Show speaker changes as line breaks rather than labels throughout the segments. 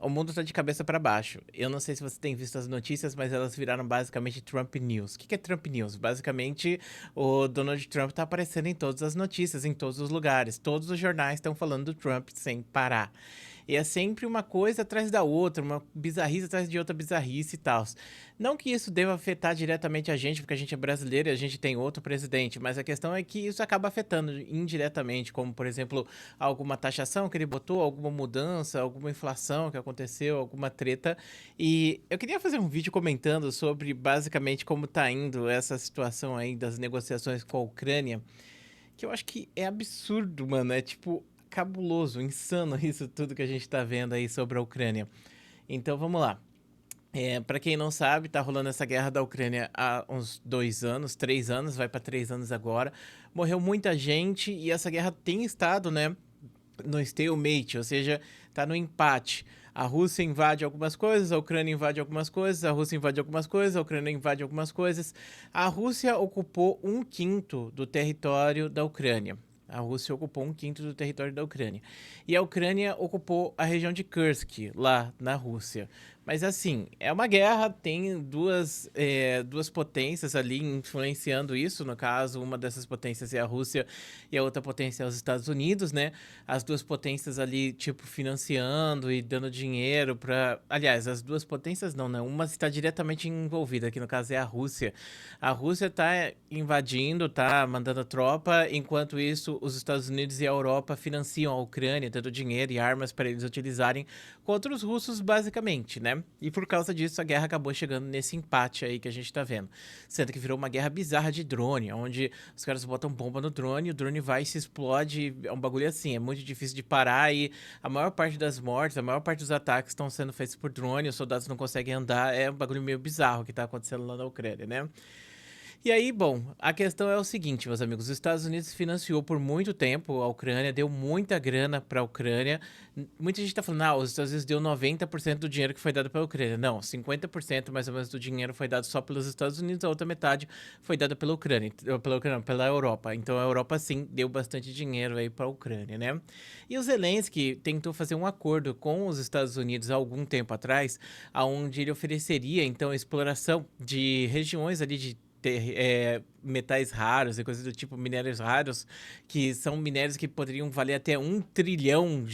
o mundo tá de cabeça para baixo. Eu não sei se você tem visto as notícias, mas elas viraram basicamente Trump News. O que que é Trump News? Basicamente, o Donald Trump tá aparecendo em todas as notícias, em todos os lugares. Todos os jornais estão falando do Trump sem parar. E é sempre uma coisa atrás da outra, uma bizarrice atrás de outra bizarrice e tal. Não que isso deva afetar diretamente a gente, porque a gente é brasileiro e a gente tem outro presidente, mas a questão é que isso acaba afetando indiretamente, como por exemplo, alguma taxação que ele botou, alguma mudança, alguma inflação que aconteceu, alguma treta. E eu queria fazer um vídeo comentando sobre basicamente como tá indo essa situação aí das negociações com a Ucrânia, que eu acho que é absurdo, mano. É tipo cabuloso, insano isso tudo que a gente tá vendo aí sobre a Ucrânia. Então vamos lá. Para quem não sabe, tá rolando essa guerra da Ucrânia há uns 2 anos, 3 anos, vai para 3 anos agora. Morreu muita gente e essa guerra tem estado, né, no stalemate, ou seja, tá no empate. A Rússia invade algumas coisas, a Ucrânia invade algumas coisas, a Rússia invade algumas coisas, a Ucrânia invade algumas coisas. A Rússia ocupou um quinto do território da Ucrânia. A Rússia ocupou um quinto do território da Ucrânia. E a Ucrânia ocupou a região de Kursk, lá na Rússia. Mas assim, é uma guerra, tem duas potências ali influenciando isso. No caso, uma dessas potências é a Rússia e a outra potência é os Estados Unidos, né? As duas potências ali, tipo, financiando e dando dinheiro para. Aliás, as duas potências não, né? Uma está diretamente envolvida, que no caso é a Rússia. A Rússia tá invadindo, tá mandando tropa, enquanto isso, os Estados Unidos e a Europa financiam a Ucrânia, dando dinheiro e armas para eles utilizarem contra os russos, basicamente, né? E por causa disso, a guerra acabou chegando nesse empate aí que a gente tá vendo. Sendo que virou uma guerra bizarra de drone, onde os caras botam bomba no drone, o drone vai e se explode. É um bagulho assim, é muito difícil de parar e a maior parte das mortes, a maior parte dos ataques estão sendo feitos por drone, os soldados não conseguem andar. É um bagulho meio bizarro que tá acontecendo lá na Ucrânia, né? E aí, bom, a questão é o seguinte, meus amigos: os Estados Unidos financiou por muito tempo a Ucrânia, deu muita grana para a Ucrânia. Muita gente tá falando, os Estados Unidos deu 90% do dinheiro que foi dado para a Ucrânia. Não, 50% mais ou menos do dinheiro foi dado só pelos Estados Unidos, a outra metade foi dada pela Ucrânia, pela Europa. Então a Europa sim deu bastante dinheiro aí para a Ucrânia, né? E o Zelensky tentou fazer um acordo com os Estados Unidos há algum tempo atrás, aonde ele ofereceria então a exploração de regiões ali de metais raros e coisas do tipo, minérios raros, que são minérios que poderiam valer até R$ 1 trilhão,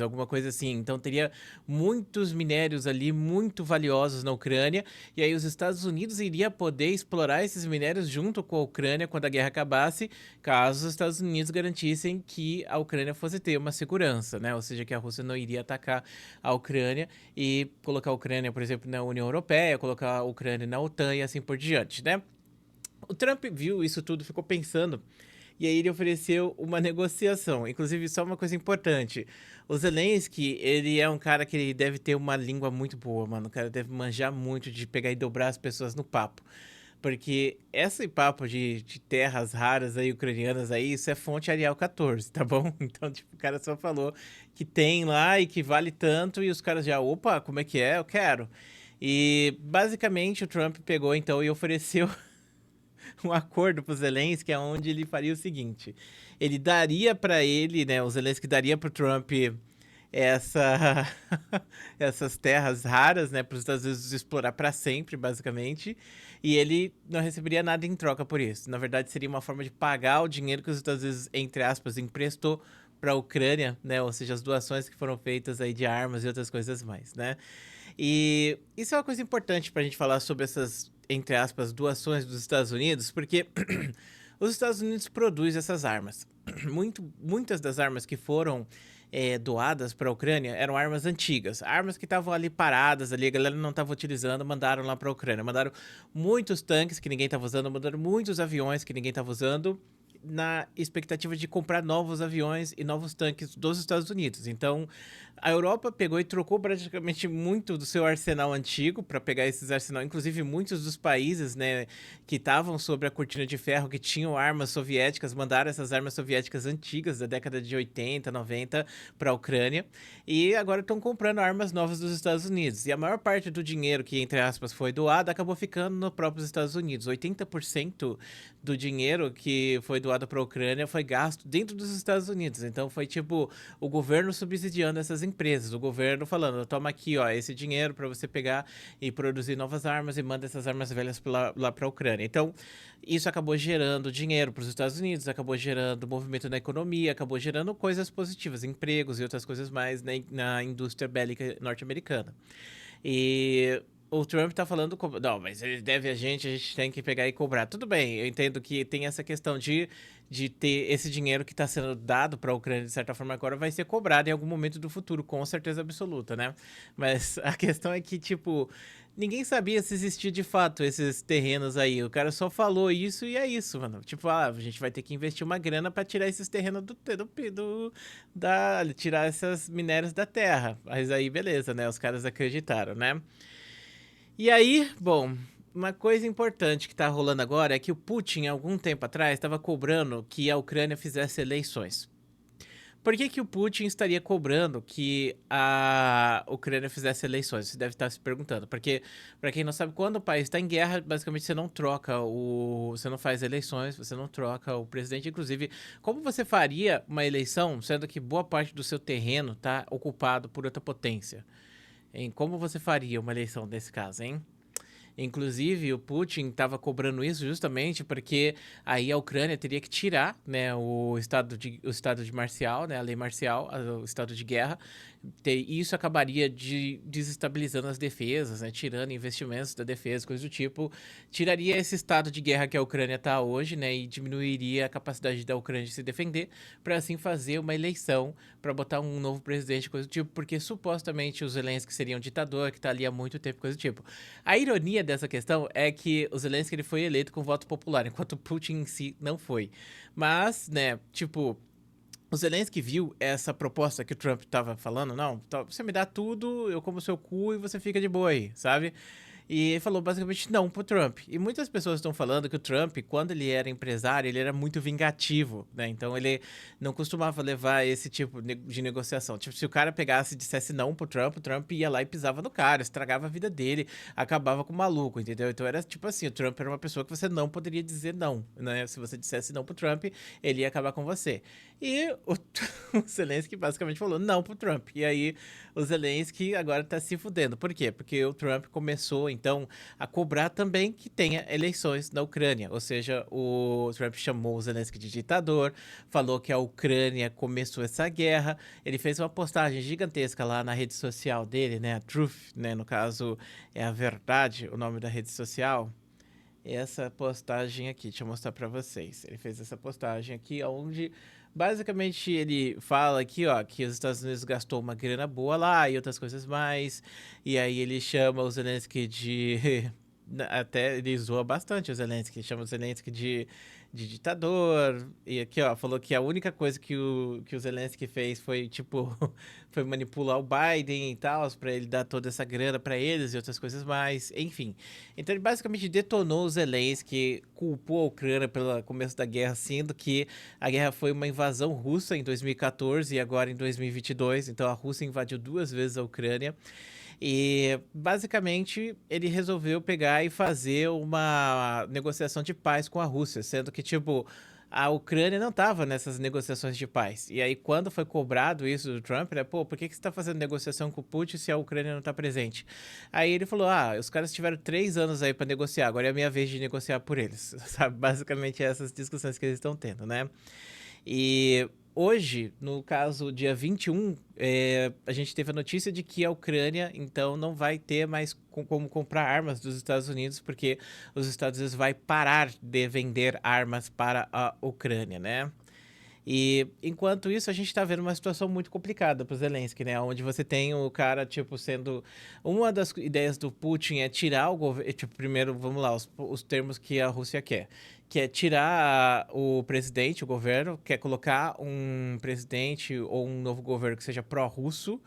alguma coisa assim. Então teria muitos minérios ali muito valiosos na Ucrânia, e aí os Estados Unidos iria poder explorar esses minérios junto com a Ucrânia quando a guerra acabasse, caso os Estados Unidos garantissem que a Ucrânia fosse ter uma segurança, né? Ou seja, que a Rússia não iria atacar a Ucrânia e colocar a Ucrânia, por exemplo, na União Europeia, colocar a Ucrânia na OTAN e assim por diante, né? O Trump viu isso tudo, ficou pensando, e aí ele ofereceu uma negociação. Inclusive, só uma coisa importante: o Zelensky, ele é um cara que ele deve ter uma língua muito boa, mano. O cara deve manjar muito de pegar e dobrar as pessoas no papo. Porque esse papo de terras raras aí, ucranianas aí, isso é fonte Arial 14, tá bom? Então, tipo, o cara só falou que tem lá e que vale tanto, e os caras já, opa, como é que é? Eu quero. E basicamente o Trump pegou então e ofereceu um acordo pro Zelensky, onde ele faria o seguinte: ele daria para ele, né, o Zelensky daria pro Trump essa essas terras raras, né, para os Estados Unidos explorar para sempre, basicamente, e ele não receberia nada em troca por isso. Na verdade, seria uma forma de pagar o dinheiro que os Estados Unidos, entre aspas, emprestou para a Ucrânia, né, ou seja, as doações que foram feitas aí de armas e outras coisas mais, né? E isso é uma coisa importante para a gente falar sobre essas, entre aspas, doações dos Estados Unidos, porque os Estados Unidos produzem essas armas. Muitas das armas que foram doadas para a Ucrânia eram armas antigas, armas que estavam ali paradas, ali a galera não estava utilizando, mandaram lá para a Ucrânia. Mandaram muitos tanques que ninguém estava usando, mandaram muitos aviões que ninguém estava usando, na expectativa de comprar novos aviões e novos tanques dos Estados Unidos. Então, a Europa pegou e trocou praticamente muito do seu arsenal antigo para pegar esses arsenais. Inclusive, muitos dos países, né, que estavam sobre a cortina de ferro, que tinham armas soviéticas, mandaram essas armas soviéticas antigas da década de 80, 90 para a Ucrânia. E agora estão comprando armas novas dos Estados Unidos. E a maior parte do dinheiro que, entre aspas, foi doado acabou ficando nos próprios Estados Unidos. 80% do dinheiro que foi doado doado para a Ucrânia foi gasto dentro dos Estados Unidos. Então foi tipo o governo subsidiando essas empresas, o governo falando: toma aqui, ó, esse dinheiro para você pegar e produzir novas armas e manda essas armas velhas lá para a Ucrânia. Então isso acabou gerando dinheiro para os Estados Unidos, acabou gerando movimento na economia, acabou gerando coisas positivas, empregos e outras coisas mais na indústria bélica norte-americana. E o Trump tá falando, não, mas ele deve a gente tem que pegar e cobrar. Tudo bem, eu entendo que tem essa questão de ter esse dinheiro que está sendo dado para a Ucrânia, de certa forma, agora vai ser cobrado em algum momento do futuro, com certeza absoluta, né? Mas a questão é que, tipo, ninguém sabia se existia de fato esses terrenos aí. O cara só falou isso e é isso, mano. Tipo, a gente vai ter que investir uma grana para tirar esses terrenos tirar essas minérios da terra. Mas aí, beleza, né? Os caras acreditaram, né? E aí, bom, uma coisa importante que tá rolando agora é que o Putin, algum tempo atrás, estava cobrando que a Ucrânia fizesse eleições. Por que o Putin estaria cobrando que a Ucrânia fizesse eleições? Você deve estar se perguntando. Porque, para quem não sabe, quando o país está em guerra, basicamente você não troca você não faz eleições, você não troca o presidente. Inclusive, como você faria uma eleição, sendo que boa parte do seu terreno está ocupado por outra potência? Como você faria uma eleição nesse caso, hein? Inclusive, o Putin estava cobrando isso justamente porque aí a Ucrânia teria que tirar, né, o estado de marcial, né, a lei marcial, o estado de guerra. E isso acabaria desestabilizando as defesas, né, tirando investimentos da defesa, coisa do tipo. Tiraria esse estado de guerra que a Ucrânia está hoje, né, e diminuiria a capacidade da Ucrânia de se defender, para assim fazer uma eleição para botar um novo presidente, coisa do tipo, porque supostamente os Zelensky seriam um ditador que está ali há muito tempo, coisa do tipo. A ironia dessa questão é que o Zelensky ele foi eleito com voto popular, enquanto o Putin em si não foi. Mas, né, tipo, o Zelensky viu essa proposta que o Trump tava falando, não, você me dá tudo, eu como seu cu e você fica de boa aí, sabe? E ele falou basicamente não pro Trump. E muitas pessoas estão falando que o Trump, quando ele era empresário, ele era muito vingativo, né? Então ele não costumava levar esse tipo de negociação. Tipo, se o cara pegasse e dissesse não pro Trump, o Trump ia lá e pisava no cara, estragava a vida dele, acabava com o maluco, entendeu? Então era tipo assim, o Trump era uma pessoa que você não poderia dizer não, né? Se você dissesse não pro Trump, ele ia acabar com você. E o Zelensky basicamente falou não pro Trump. E aí o Zelensky agora tá se fudendo. Por quê? Porque o Trump começou, então, a cobrar também que tenha eleições na Ucrânia. Ou seja, o Trump chamou o Zelensky de ditador, falou que a Ucrânia começou essa guerra. Ele fez uma postagem gigantesca lá na rede social dele, né? A Truth, né? No caso, é a verdade, o nome da rede social. Essa postagem aqui, deixa eu mostrar pra vocês. Ele fez essa postagem aqui, onde basicamente ele fala aqui, ó, que os Estados Unidos gastou uma grana boa lá e outras coisas mais. E aí ele chama o Zelensky de até ele zoa bastante o Zelensky, chama o Zelensky de ditador. E aqui, ó, falou que a única coisa que o Zelensky fez foi, tipo, foi manipular o Biden e tal, pra ele dar toda essa grana pra eles e outras coisas mais. Enfim. Então ele basicamente detonou o Zelensky, culpou a Ucrânia pelo começo da guerra, sendo que a guerra foi uma invasão russa em 2014 e agora em 2022. Então a Rússia invadiu 2 vezes a Ucrânia. E basicamente ele resolveu pegar e fazer uma negociação de paz com a Rússia, sendo que, tipo, a Ucrânia não estava nessas negociações de paz. E aí, quando foi cobrado isso do Trump, né? Pô, por que você está fazendo negociação com o Putin se a Ucrânia não está presente? Aí ele falou: ah, os caras tiveram 3 anos aí para negociar, agora é a minha vez de negociar por eles. Sabe? Basicamente, essas discussões que eles estão tendo, né? E hoje, no caso, dia 21, a gente teve a notícia de que a Ucrânia, então, não vai ter mais como comprar armas dos Estados Unidos, porque os Estados Unidos vai parar de vender armas para a Ucrânia, né? E enquanto isso, a gente está vendo uma situação muito complicada para o Zelensky, né? Onde você tem o cara, tipo, sendo. Uma das ideias do Putin é tirar o governo. Tipo, primeiro, vamos lá, os termos que a Rússia quer. Que é tirar o presidente, o governo, quer colocar um presidente ou um novo governo que seja pró-russo.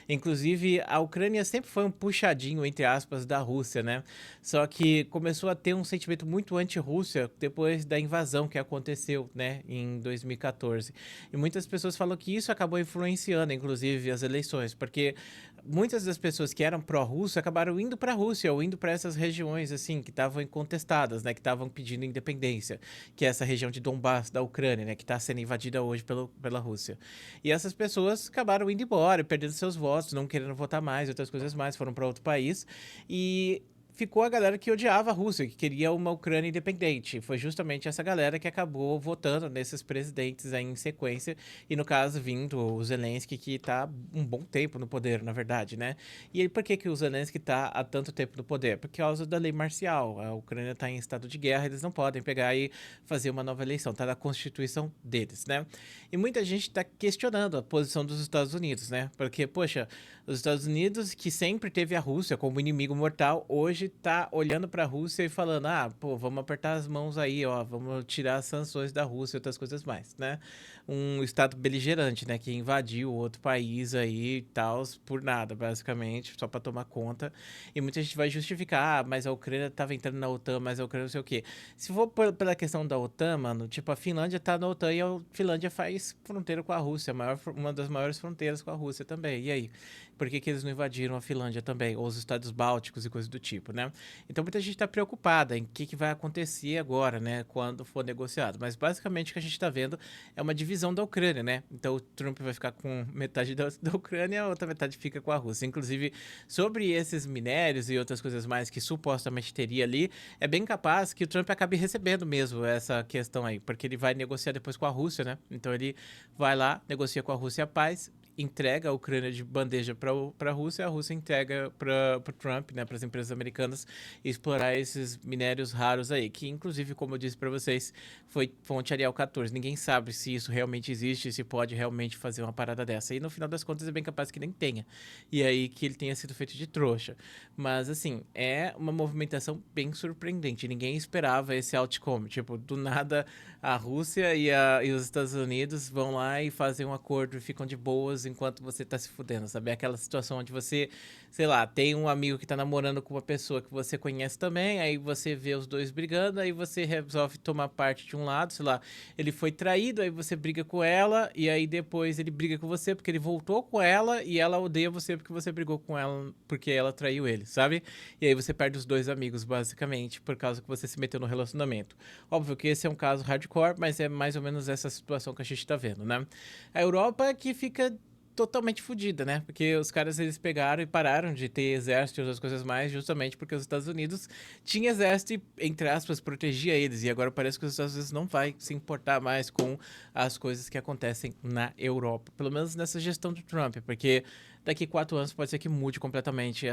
Inclusive, a Ucrânia sempre foi um puxadinho, entre aspas, da Rússia, né? Só que começou a ter um sentimento muito anti-Rússia depois da invasão que aconteceu, né, em 2014. E muitas pessoas falam que isso acabou influenciando, inclusive, as eleições, porque muitas das pessoas que eram pró-Rússia acabaram indo para a Rússia ou indo para essas regiões, assim, que estavam incontestadas, né, que estavam pedindo independência. Transnistria, que é essa região de Donbass da Ucrânia, né, que está sendo invadida hoje pela Rússia. E essas pessoas acabaram indo embora, perdendo seus votos, não querendo votar mais, outras coisas mais, foram para outro país. E ficou a galera que odiava a Rússia, que queria uma Ucrânia independente. Foi justamente essa galera que acabou votando nesses presidentes aí em sequência, e no caso vindo o Zelensky, que tá um bom tempo no poder, na verdade, né? E aí, por que o Zelensky tá há tanto tempo no poder? Por causa da lei marcial. A Ucrânia tá em estado de guerra, eles não podem pegar e fazer uma nova eleição, tá na constituição deles, né? E muita gente tá questionando a posição dos Estados Unidos, né? Porque, poxa, os Estados Unidos, que sempre teve a Rússia como inimigo mortal, hoje tá olhando para a Rússia e falando: ah, pô, vamos apertar as mãos aí, ó, vamos tirar as sanções da Rússia e outras coisas mais, né? Um estado beligerante, né, que invadiu outro país aí e tal, por nada, basicamente, só para tomar conta. E muita gente vai justificar: ah, mas a Ucrânia tava entrando na OTAN, mas a Ucrânia não sei o quê. Se for pela questão da OTAN, mano, tipo, a Finlândia tá na OTAN e a Finlândia faz fronteira com a Rússia, uma das maiores fronteiras com a Rússia também. E aí? Por que eles não invadiram a Finlândia também? Ou os estados bálticos e coisas do tipo, né? Então muita gente está preocupada em o que vai acontecer agora, né? Quando for negociado. Mas basicamente o que a gente está vendo é uma divisão da Ucrânia, né? Então o Trump vai ficar com metade da Ucrânia, a outra metade fica com a Rússia. Inclusive, sobre esses minérios e outras coisas mais que supostamente teria ali, é bem capaz que o Trump acabe recebendo mesmo essa questão aí, porque ele vai negociar depois com a Rússia, né? Então ele vai lá, negocia com a Rússia a paz, entrega a Ucrânia de bandeja para a Rússia entrega para o Trump, né, para as empresas americanas explorar esses minérios raros aí, que inclusive, como eu disse para vocês, foi fonte Ariel 14. Ninguém sabe se isso realmente existe, se pode realmente fazer uma parada dessa. E no final das contas é bem capaz que nem tenha. E aí que ele tenha sido feito de trouxa. Mas assim, é uma movimentação bem surpreendente. Ninguém esperava esse outcome. Tipo, do nada a Rússia e os Estados Unidos vão lá e fazem um acordo e ficam de boas enquanto você tá se fudendo, sabe? Aquela situação onde você, sei lá, tem um amigo que tá namorando com uma pessoa que você conhece também, aí você vê os dois brigando, aí você resolve tomar parte de um lado, sei lá, ele foi traído, aí você briga com ela, e aí depois ele briga com você porque ele voltou com ela, e ela odeia você porque você brigou com ela porque ela traiu ele, sabe? E aí você perde os dois amigos, basicamente, por causa que você se meteu no relacionamento. Óbvio que esse é um caso hardcore, mas é mais ou menos essa situação que a gente tá vendo, né? A Europa é que fica totalmente fodida, né? Porque os caras, eles pegaram e pararam de ter exército e outras coisas mais, justamente porque os Estados Unidos tinham exército e, entre aspas, protegia eles. E agora parece que os Estados Unidos não vai se importar mais com as coisas que acontecem na Europa. Pelo menos nessa gestão do Trump, porque daqui 4 anos pode ser que mude completamente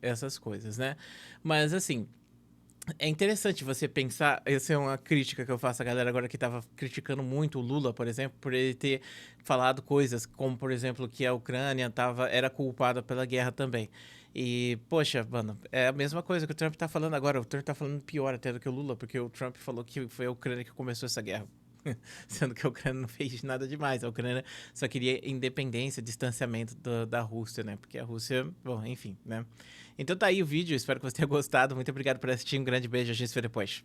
essas coisas, né? Mas, assim, é interessante você pensar, essa é uma crítica que eu faço à galera agora que estava criticando muito o Lula, por exemplo, por ele ter falado coisas como, por exemplo, que a Ucrânia era culpada pela guerra também. E, poxa, mano, é a mesma coisa que o Trump tá falando agora. O Trump tá falando pior até do que o Lula, porque o Trump falou que foi a Ucrânia que começou essa guerra. Sendo que a Ucrânia não fez nada demais. A Ucrânia só queria independência, distanciamento da Rússia, né? Porque a Rússia, bom, enfim, né? Então tá aí o vídeo, espero que você tenha gostado. Muito obrigado por assistir, um grande beijo, a gente se vê depois.